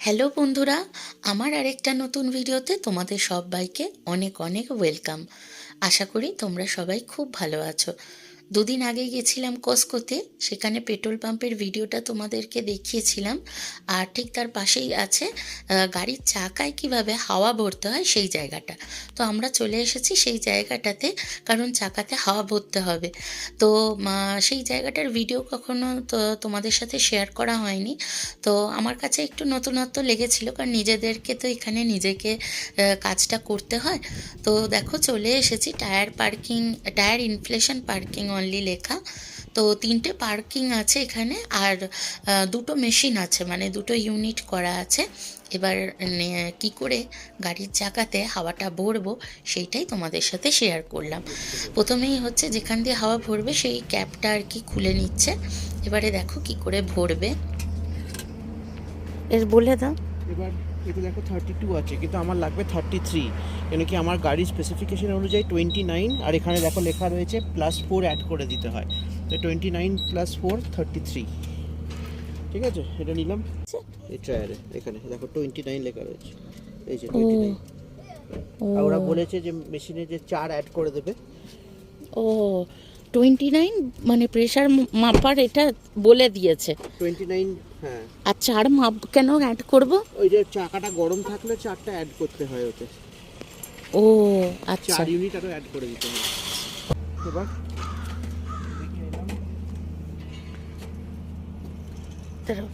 Hello বন্ধুরা, আমার আরেকটা নতুন ভিডিওতে তোমাদের সবাইকে অনেক অনেক ওয়েলকাম। আশা করি তোমরা সবাই খুব ভালো আছো। দুদিন আগে গেছিলাম কসকোতে, সেখানে পেট্রোল পাম্পের ভিডিওটা তোমাদেরকে দেখিয়েছিলাম। আর ঠিক তার পাশেই আছে গাড়ির চাকায় কিভাবে হাওয়া ভরতে হয় সেই জায়গাটা। তো আমরা চলে এসেছি সেই জায়গাটাতে, কারণ চাকাতে হাওয়া ভরতে হবে। তো সেই জায়গাটার ভিডিও কখনো তো তোমাদের সাথে শেয়ার করা হয়নি। তো আমার কাছে একটু নতুনত্ব লেগেছিল, কারণ নিজেদেরকে তো এখানে নিজেকে কাজটা করতে হয়। তো দেখো চলে এসেছি টায়ার ইনফ্লেশন পার্কিং অনলি লেখা। তো 3টে পার্কিং আছে এখানে, আর দুটো মেশিন আছে, মানে দুটো ইউনিট করা আছে। এবার কি করে গাড়ির চাকাতে হাওয়াটা ভরবো সেইটাই তোমাদের সাথে শেয়ার করলাম। প্রথমেই হচ্ছে যেখান দিয়ে হাওয়া ভরবে সেই ক্যাপটা আর কি খুলে নিচ্ছে। এবারে দেখো কি করে ভরবে, এর বলে দাও। এবার এটা দেখো 32 আছে, কিন্তু আমার লাগবে 33, কেন কি আমার গাড়ির স্পেসিফিকেশন অনুযায়ী 29, আর এখানে দেখো লেখা রয়েছে +4 অ্যাড করে দিতে হয়। তো 29 + 4 33। ঠিক আছে, এটা নিলাম। এই ট্রায়ারে এখানে দেখো 29 লেখা রয়েছে, এই যে 29। আর ওরা বলেছে যে মেশিনে যে 4 অ্যাড করে দেবে। ও, 29 মানে প্রেশার মাপার এটা বলে দিয়েছে। 29, হ্যাঁ। আর 4 মাপ কেন অ্যাড করব? ওই যে চাকাটা গরম থাকলে 4টা অ্যাড করতে হয় ওতে। ও আচ্ছা, 4 ইউনিট আরও অ্যাড করে দিতে হয়। এবার দাঁড়াও।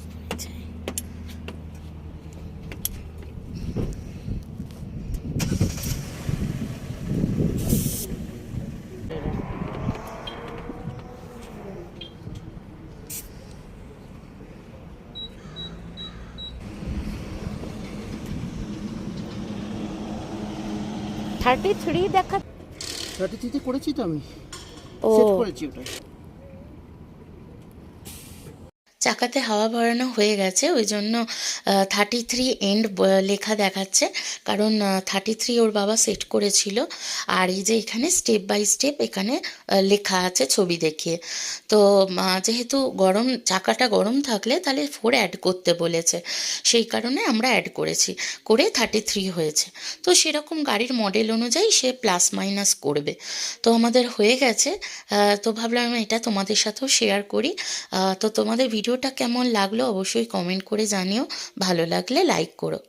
33 দেখা। 33 করেছি তো আমি, ও, সেট করেছি ওটা। চাকাতে হাওয়া ভরানো হয়ে গেছে, ওই জন্য 33 এন্ড লেখা দেখাচ্ছে, কারণ 33 ওর বাবা সেট করেছিল। আর এই যে এখানে স্টেপ বাই স্টেপ এখানে লেখা আছে ছবি দেখিয়ে। তো যেহেতু চাকাটা গরম থাকলে তাহলে 4 অ্যাড করতে বলেছে, সেই কারণে আমরা অ্যাড করেছি, করে 33 হয়েছে। তো সেরকম গাড়ির মডেল অনুযায়ী সে প্লাস মাইনাস করবে। তো আমাদের হয়ে গেছে। তো ভাবলাম এটা তোমাদের সাথেও শেয়ার করি। তো তোমাদের ভিডিওটা কেমন লাগলো অবশ্যই কমেন্ট করে জানিও, ভালো লাগলে লাইক করো।